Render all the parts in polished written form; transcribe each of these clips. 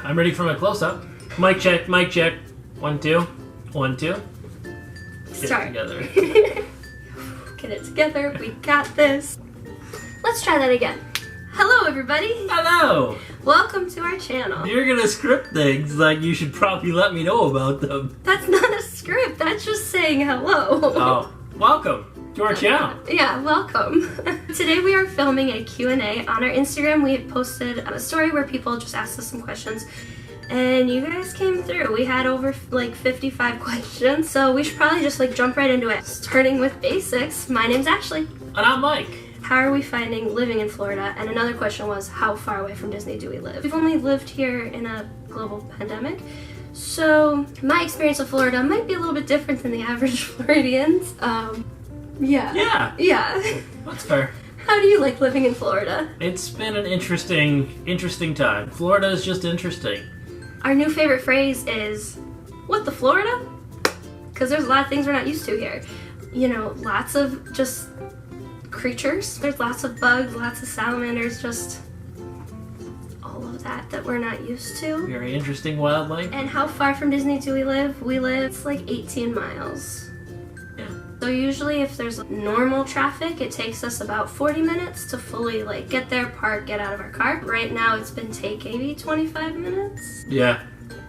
I'm ready for my close-up. Mic check, mic check. 1, 2. 1, 2. Start. Together. Get it together. We got this. Let's try that again. Hello, everybody. Hello. Welcome to our channel. You're gonna script things like you should probably let me know about them. That's not a script. That's just saying hello. Oh, welcome to our channel. Yeah, welcome. Today we are filming a Q&A on our Instagram. We had posted a story where people just asked us some questions. And you guys came through. We had over like 55 questions, so we should probably just like jump right into it. Starting with basics, my name's Ashley. And I'm Mike. How are we finding living in Florida? And another question was, how far away from Disney do we live? We've only lived here in a global pandemic, so my experience of Florida might be a little bit different than the average Floridians. Yeah. That's fair. How do you like living in Florida? It's been an interesting time. Florida is just interesting. Our new favorite phrase is, what the Florida? Because there's a lot of things we're not used to here. You know, lots of just creatures. There's lots of bugs, lots of salamanders, just all of that we're not used to. Very interesting wildlife. And how far from Disney do we live? We live, it's like 18 miles. Yeah. So usually if there's normal traffic, it takes us about 40 minutes to fully like get there, park, get out of our car. Right now it's been taking maybe 25 minutes. Yeah.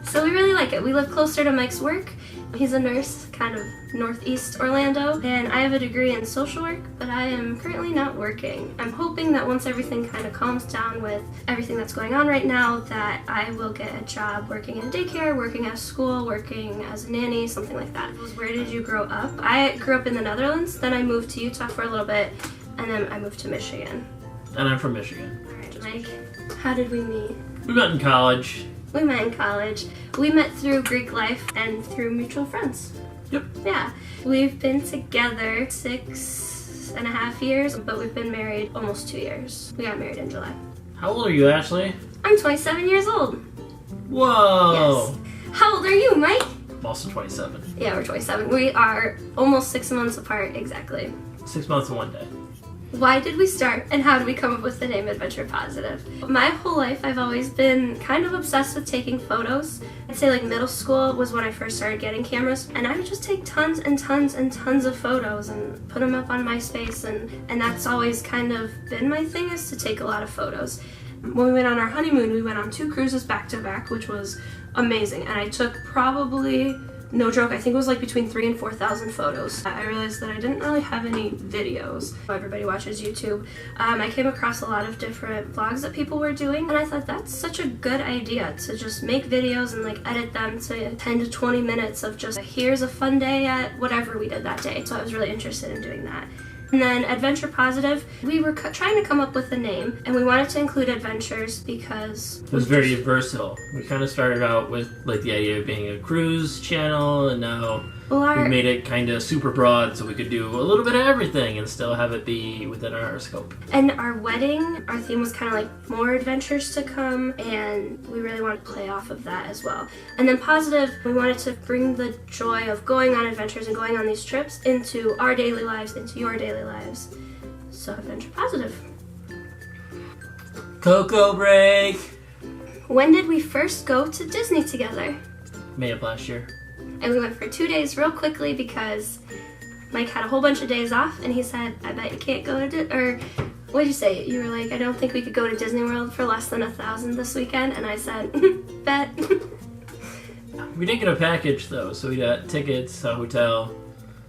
So we really like it. We live closer to Mike's work. He's a nurse, kind of northeast Orlando, and I have a degree in social work, but I am currently not working. I'm hoping that once everything kind of calms down with everything that's going on right now, that I will get a job working in daycare, working at school, working as a nanny, something like that. Where did you grow up? I grew up in the Netherlands, then I moved to Utah for a little bit, and then I moved to Michigan. And I'm from Michigan. All right, Mike, how did we meet? We met in college. We met in college. We met through Greek life and through mutual friends. Yep. Yeah. We've been together 6.5 years, but we've been married almost 2 years. We got married in July. How old are you, Ashley? I'm 27 years old. Whoa. Yes. How old are you, Mike? I'm also 27. Yeah, we're 27. We are almost 6 months apart, exactly. 6 months and 1 day. Why did we start and how did we come up with the name Adventure Positive? My whole life I've always been kind of obsessed with taking photos. I'd say like middle school was when I first started getting cameras, and I would just take tons and tons and tons of photos and put them up on MySpace, and that's always kind of been my thing, is to take a lot of photos. When we went on our honeymoon, we went on 2 cruises back to back, which was amazing, and I took probably, no joke, I think it was like between 3,000 and 4,000 photos. I realized that I didn't really have any videos. Everybody watches YouTube. I came across a lot of different vlogs that people were doing, and I thought that's such a good idea to just make videos and like edit them to 10 to 20 minutes of just here's a fun day at whatever we did that day. So I was really interested in doing that. And then Adventure Positive, we were trying to come up with a name, and we wanted to include adventures because it was very versatile. We kind of started out with like the idea of being a cruise channel, and now we made it kind of super broad so we could do a little bit of everything and still have it be within our scope. And our wedding, our theme was kind of like more adventures to come, and we really wanted to play off of that as well. And then Positive, we wanted to bring the joy of going on adventures and going on these trips into our daily lives, into your daily lives. So Adventure Positive. Cocoa break! When did we first go to Disney together? May of last year. And we went for 2 days real quickly because Mike had a whole bunch of days off, and he said, I bet you can't go to or what did you say? You were like, I don't think we could go to Disney World for less than $1,000 this weekend, and I said, bet. We did get a package though, so we got tickets, a hotel.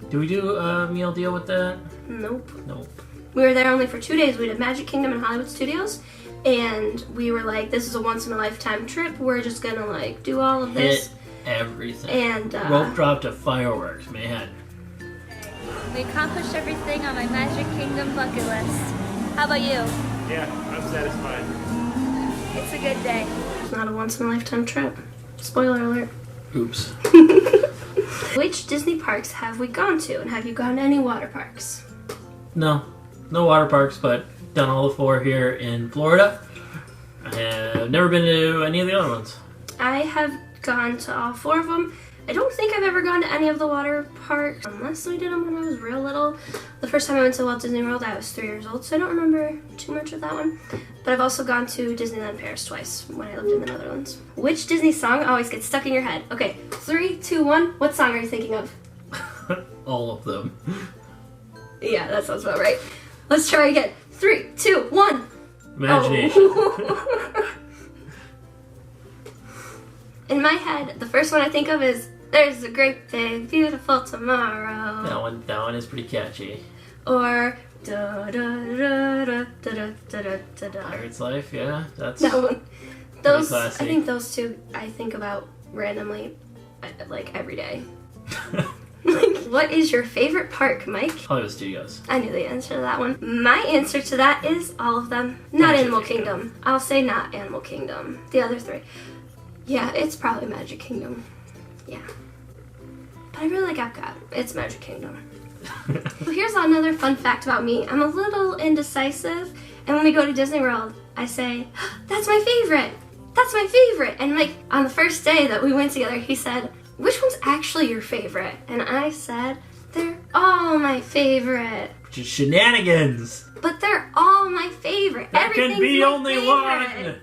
Do we do a meal deal with that? Nope. We were there only for 2 days. We did Magic Kingdom and Hollywood Studios, and we were like, this is a once-in-a-lifetime trip. We're just gonna like do all of this. Everything. And rope drop to fireworks, man. We accomplished everything on my Magic Kingdom bucket list. How about you? Yeah, I'm satisfied. It's a good day. It's not a once-in-a-lifetime trip. Spoiler alert. Oops. Which Disney parks have we gone to, and have you gone to any water parks? No water parks, but done all the 4 here in Florida. I have never been to any of the other ones. I have gone to all 4 of them. I don't think I've ever gone to any of the water parks, unless we did them when I was real little. The first time I went to Walt Disney World, I was 3 years old, so I don't remember too much of that one. But I've also gone to Disneyland Paris twice when I lived in the Netherlands. Which Disney song always gets stuck in your head? Okay, 3, 2, 1. What song are you thinking of? All of them. Yeah, that sounds about right. Let's try again. 3, 2, 1. Imagination. Oh. In my head, the first one I think of is "There's a great big beautiful tomorrow." That one is pretty catchy. Or da da da da da da da da da. Pirate's Life, yeah, that's that one. Those classy. I think those two I think about randomly, like every day. Like, what is your favorite park, Mike? Hollywood Studios. I knew the answer to that one. My answer to that is all of them. Not Animal Kingdom. I'll say not Animal Kingdom. The other 3. Yeah, it's probably Magic Kingdom. Yeah. But I really like Epcot. It's Magic Kingdom. Well, here's another fun fact about me. I'm a little indecisive, and when we go to Disney World, I say, "That's my favorite! That's my favorite!" And like, on the first day that we went together, he said, "Which one's actually your favorite?" And I said, "They're all my favorite." Which is shenanigans! But they're all my favorite. There can be only one!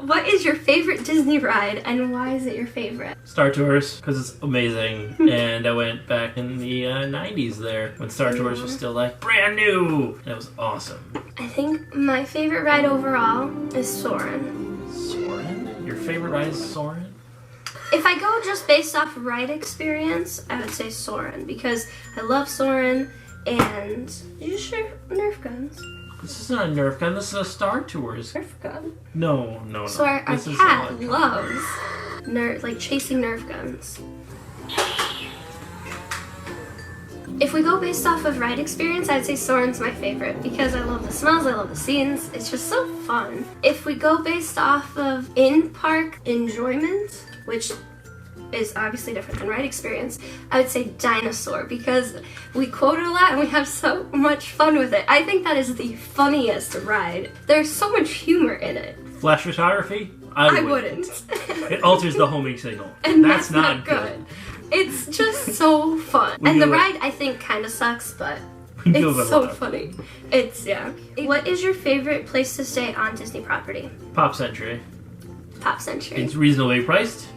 What is your favorite Disney ride, and why is it your favorite? Star Tours, because it's amazing. And I went back in the 90s there, when Star Tours was still like brand new! And it was awesome. I think my favorite ride overall is Soarin'. Soarin'? Your favorite ride is Soarin'? If I go just based off ride experience, I would say Soarin', because I love Soarin', and you sure Nerf guns. This isn't a Nerf gun, this is a Star Tours. Nerf gun. No. So our cat loves like chasing Nerf guns. If we go based off of ride experience, I'd say Soarin's my favorite because I love the smells, I love the scenes. It's just so fun. If we go based off of in-park enjoyment, which is obviously different than ride experience, I would say Dinosaur because we quote it a lot and we have so much fun with it. I think that is the funniest ride. There's so much humor in it. Flash photography? I wouldn't. It alters the homing signal. And that's not good. It's just so fun. And the ride, I think, kind of sucks, but it's so funny. Yeah. What is your favorite place to stay on Disney property? Pop Century. Pop Century. It's reasonably priced.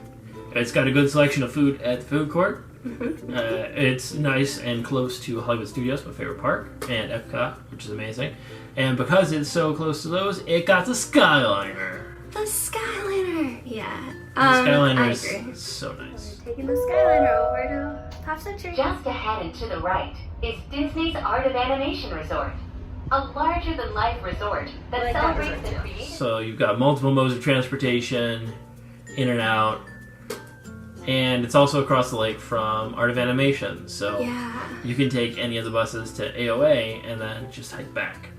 It's got a good selection of food at the food court. Mm-hmm. It's nice and close to Hollywood Studios, my favorite park, and Epcot, which is amazing. And because it's so close to those, it got the Skyliner. The Skyliner, yeah. The Skyliner I is agree. so nice. Taking the Skyliner over to Pop Century. Just ahead and to the right is Disney's Art of Animation Resort, a larger-than-life resort that celebrates the creation. So you've got multiple modes of transportation, in and out, and it's also across the lake from Art of Animation. So you can take any of the buses to AOA and then just hike back.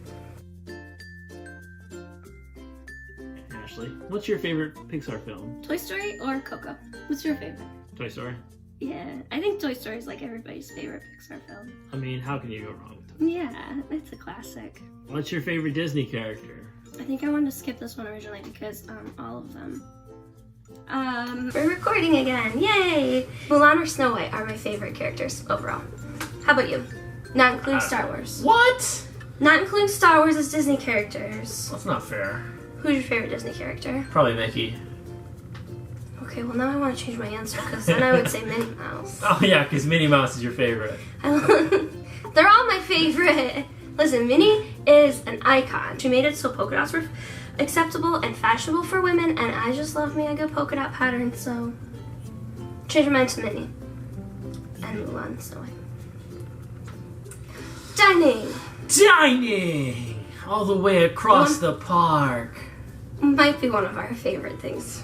Ashley, what's your favorite Pixar film? Toy Story or Coco? What's your favorite? Toy Story. Yeah, I think Toy Story is like everybody's favorite Pixar film. I mean, how can you go wrong with that? Yeah, it's a classic. What's your favorite Disney character? I think I wanted to skip this one originally because all of them. We're recording again, yay! Mulan or Snow White are my favorite characters overall. How about you? Not including Star Wars. What? Not including Star Wars as Disney characters. That's not fair. Who's your favorite Disney character? Probably Mickey. Okay, well now I want to change my answer because then I would say Minnie Mouse. Oh yeah, because Minnie Mouse is your favorite. They're all my favorite. Listen, Minnie is an icon. She made it so polka dots were acceptable and fashionable for women, and I just love me a good polka dot pattern, so change my mind to Minnie. And Mulan, Snow White. Dining! All the way across the park. Might be one of our favorite things,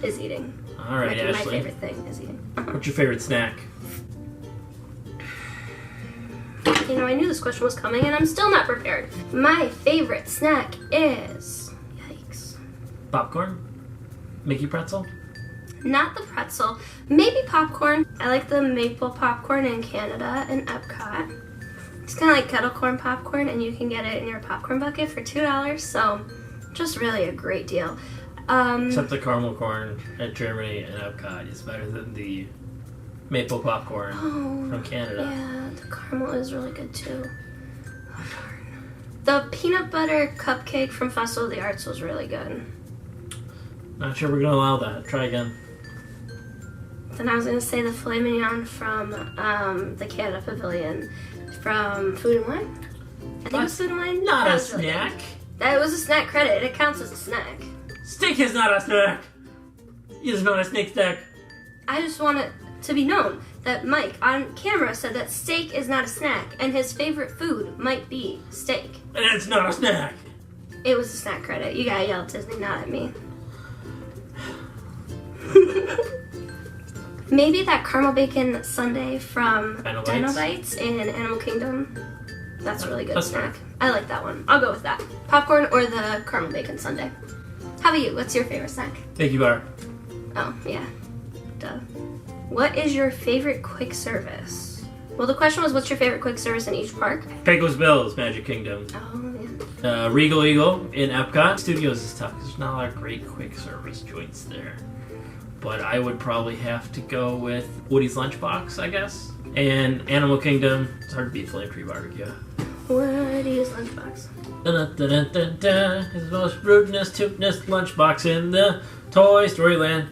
is eating. All right, Ashley. My favorite thing is eating. What's your favorite snack? You know, I knew this question was coming, and I'm still not prepared. My favorite snack is... Yikes. Popcorn? Mickey pretzel? Not the pretzel. Maybe popcorn. I like the maple popcorn in Canada and Epcot. It's kind of like kettle corn popcorn, and you can get it in your popcorn bucket for $2, so just really a great deal. Except the caramel corn at Germany and Epcot is better than the maple popcorn from Canada. Yeah, the caramel is really good too. Oh, darn. The peanut butter cupcake from Festival of the Arts was really good. Not sure we're going to allow that. Try again. Then I was going to say the filet mignon from the Canada Pavilion from Food and Wine. I think it was Food and Wine. Not that a was really snack. good. That was a snack credit. It counts as a snack. Steak is not a snack. It's not a snake snack. I just want it to be known that Mike on camera said that steak is not a snack and his favorite food might be steak. And it's not a snack. It was a snack credit. You gotta yell at Disney, not at me. Maybe that caramel bacon sundae from Dino Bites in Animal Kingdom. That's a really good snack. Fair. I like that one. I'll go with that. Popcorn or the caramel bacon sundae. How about you? What's your favorite snack? Thank you, Bar. Oh, yeah. Duh. What is your favorite quick service? Well, the question was, what's your favorite quick service in each park? Pecos Bill's Magic Kingdom. Oh, yeah. Regal Eagle in Epcot. Studios is tough because there's not a lot of great quick service joints there. But I would probably have to go with Woody's Lunchbox, I guess. And Animal Kingdom, it's hard to beat Flame Tree Barbecue. Woody's Lunchbox. Dun-dun-dun-dun-dun. His most rudeness, tootness lunchbox in the Toy Story Land.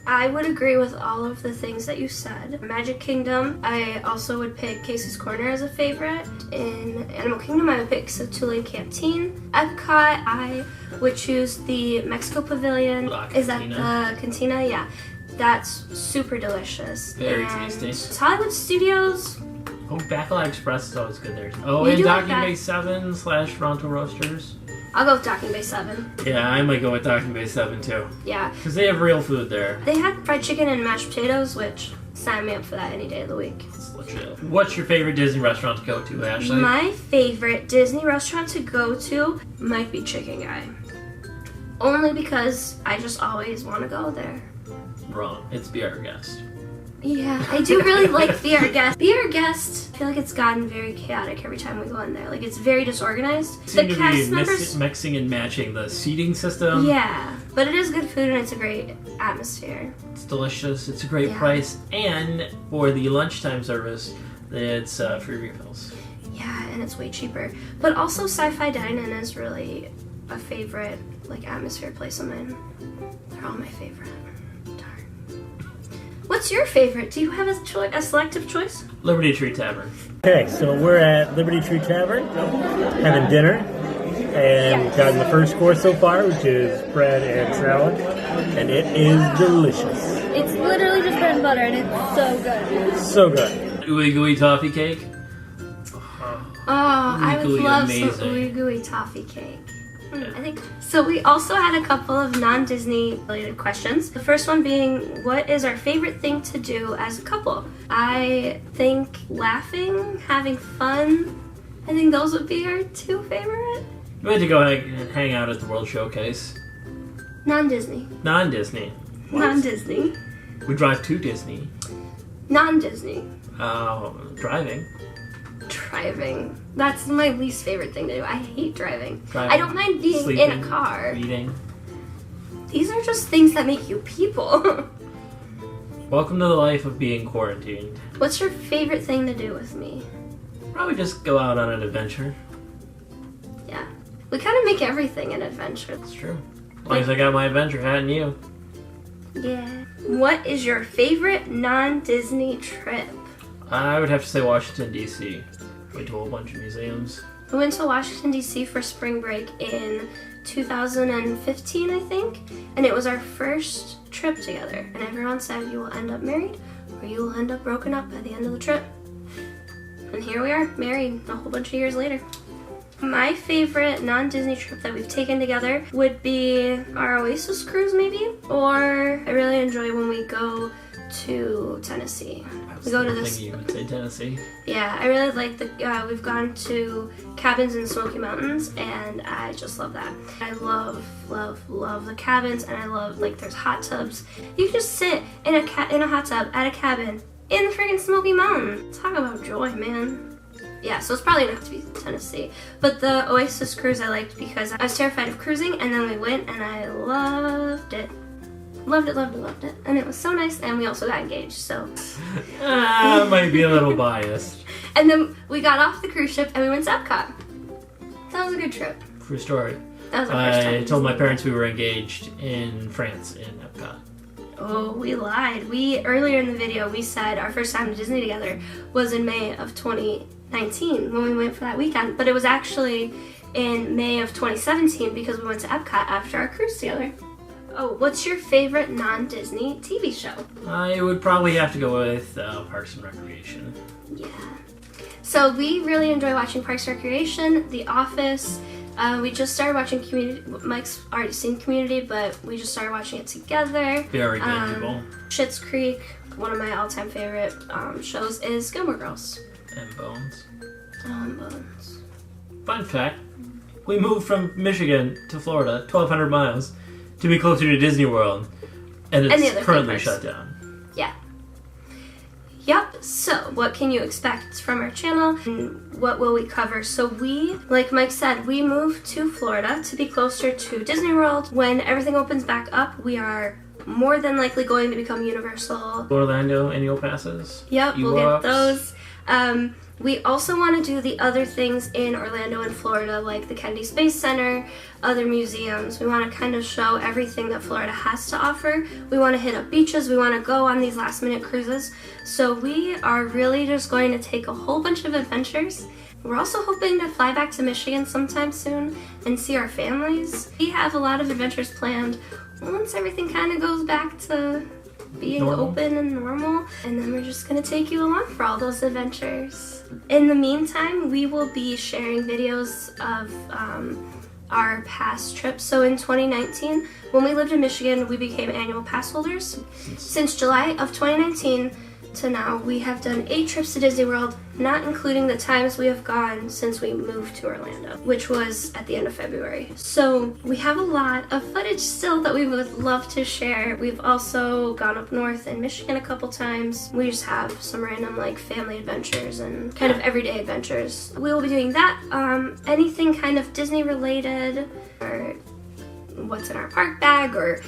I would agree with all of the things that you said. Magic Kingdom, I also would pick Casey's Corner as a favorite. In Animal Kingdom, I would pick Tulane Canteen. Epcot, I would choose the Mexico Pavilion. Is that the Cantina? Yeah. That's super delicious. Very tasty. Hollywood Studios. Oh, Bacala Express is always good there. Oh, and Docking Bay 7 / Toronto Roasters. I'll go with Docking Bay 7. Yeah, I might go with Docking Bay 7 too. Yeah. Because they have real food there. They had fried chicken and mashed potatoes, which sign me up for that any day of the week. It's legit. What's your favorite Disney restaurant to go to, Ashley? My favorite Disney restaurant to go to might be Chicken Guy. Only because I just always want to go there. Wrong. It's Be Our Guest. Yeah, I do really like Be Our Guest. Be Our Guest, I feel like it's gotten very chaotic every time we go in there. Like, it's very disorganized. Seem to be mixing and matching the seating system. Yeah, but it is good food and it's a great atmosphere. It's delicious. It's a great price. And for the lunchtime service, it's free refills. Yeah, and it's way cheaper. But also Sci-Fi Dine-In is really a favorite, like, atmosphere place of mine. They're all my favorite. What's your favorite? Do you have a selective choice? Liberty Tree Tavern. Okay, so we're at Liberty Tree Tavern having dinner, and gotten the first course so far, which is bread and salad, and it is delicious. It's literally just bread and butter, and it's so good. So good. Ooey gooey toffee cake. I would love some amazing. ooey gooey toffee cake. I think so. We also had a couple of non-Disney related questions. The first one being, what is our favorite thing to do as a couple? I think laughing, having fun. I think those would be our two favorite. We had to go hang out at the World Showcase. Non-Disney. Non-Disney. Non-Disney. We drive to Disney. Non-Disney. Driving. Driving. That's my least favorite thing to do. I hate driving. Driving. I don't mind being Sleeping, in a car. Eating. These are just things that make you people. Welcome to the life of being quarantined. What's your favorite thing to do with me? Probably just go out on an adventure. Yeah. We kind of make everything an adventure. That's true. As long as I got my adventure hat and you. Yeah. What is your favorite non-Disney trip? I would have to say Washington, D.C. Went to a whole bunch of museums. We went to Washington, D.C. for spring break in 2015, I think. And it was our first trip together. And everyone said you will end up married or you will end up broken up by the end of the trip. And here we are, married a whole bunch of years later. My favorite non-Disney trip that we've taken together would be our Oasis cruise, maybe. Or I really enjoy when we go to Tennessee. We go to this. Thinking you would say Tennessee. Yeah, I really like we've gone to cabins in Smoky Mountains, and I just love that. I love the cabins, and I love, like, there's hot tubs. You can just sit in a hot tub at a cabin in the freaking Smoky Mountains. Talk about joy, man. Yeah, so it's probably gonna have to be Tennessee. But the Oasis cruise I liked because I was terrified of cruising, and then we went and I loved it. Loved it, loved it, loved it. And it was so nice, and we also got engaged, so. Might be a little biased. And then we got off the cruise ship and we went to Epcot. That was a good trip. True story. That was our first time. I told my parents we were engaged in France, in Epcot. Oh, we lied. Earlier in the video, we said our first time to Disney together was in May of 2019 when we went for that weekend. But it was actually in May of 2017 because we went to Epcot after our cruise together. Oh, what's your favorite non-Disney TV show? I would probably have to go with Parks and Recreation. Yeah. So we really enjoy watching Parks and Recreation, The Office. We just started watching Community. Mike's already seen Community, but we just started watching it together. Very bingeable. Schitt's Creek, one of my all-time favorite shows, is Gilmore Girls. And Bones. Bones. Fun fact, we moved from Michigan to Florida, 1,200 miles, to be closer to Disney World, and it's currently shut down. Yeah. Yep, so what can you expect from our channel and what will we cover? So we, like Mike said, we moved to Florida to be closer to Disney World. When everything opens back up, we are more than likely going to become Universal. Orlando annual passes? Yep, we'll get those. We also want to do the other things in Orlando and Florida, like the Kennedy Space Center, other museums. We want to kind of show everything that Florida has to offer. We want to hit up beaches. We want to go on these last-minute cruises. So we are really just going to take a whole bunch of adventures. We're also hoping to fly back to Michigan sometime soon and see our families. We have a lot of adventures planned once everything kind of goes back to being open and normal, and then we're just gonna take you along for all those adventures. In the meantime, we will be sharing videos of our past trips. So in 2019, when we lived in Michigan, we became annual pass holders. Since July of 2019 to now, we have done 8 trips to Disney World, not including the times we have gone since we moved to Orlando, which was at the end of February. So we have a lot of footage still that we would love to share. We've also gone up north in Michigan a couple times. We just have some random like family adventures and kind of everyday adventures. We will be doing that. Anything kind of Disney related, or what's in our park bag, or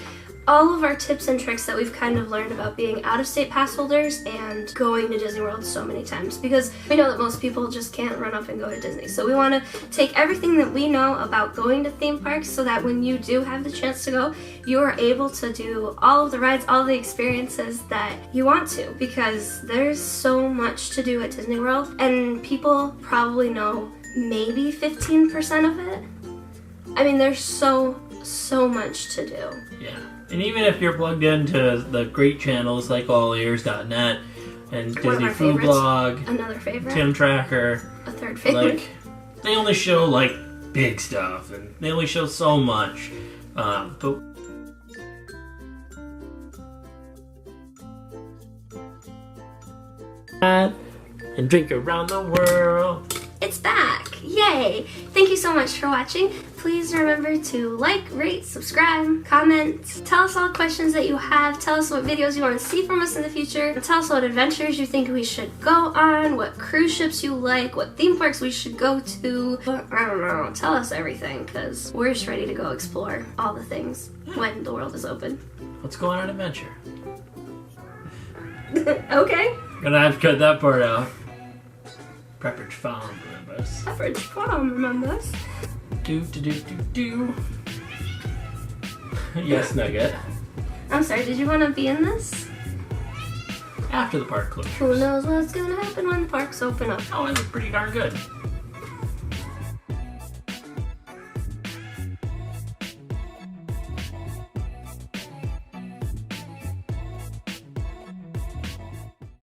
all of our tips and tricks that we've kind of learned about being out-of-state pass holders and going to Disney World so many times, because we know that most people just can't run up and go to Disney. So we want to take everything that we know about going to theme parks so that when you do have the chance to go, you are able to do all of the rides, all the experiences that you want to, because there's so much to do at Disney World, and people probably know maybe 15% of it. I mean, there's so much to do. Yeah. And even if you're plugged into the great channels like allears.net and Disney Food Blog, another favorite, Tim Tracker, a third favorite, like they only show like big stuff and they only show so much. But and drink around the world. It's back! Yay! Thank you so much for watching. Please remember to like, rate, subscribe, comment. Tell us all questions that you have. Tell us what videos you want to see from us in the future. Tell us what adventures you think we should go on, what cruise ships you like, what theme parks we should go to. I don't know. Tell us everything, because we're just ready to go explore all the things when the world is open. Let's go on an adventure. Okay. Gonna have to cut that part out. Pepperidge Farm, remember us? Pepperidge Farm, remember us? Do. Yes, Nugget. I'm sorry, did you want to be in this? After the park closures. Who knows what's gonna happen when the parks open up? Oh, it looked pretty darn good.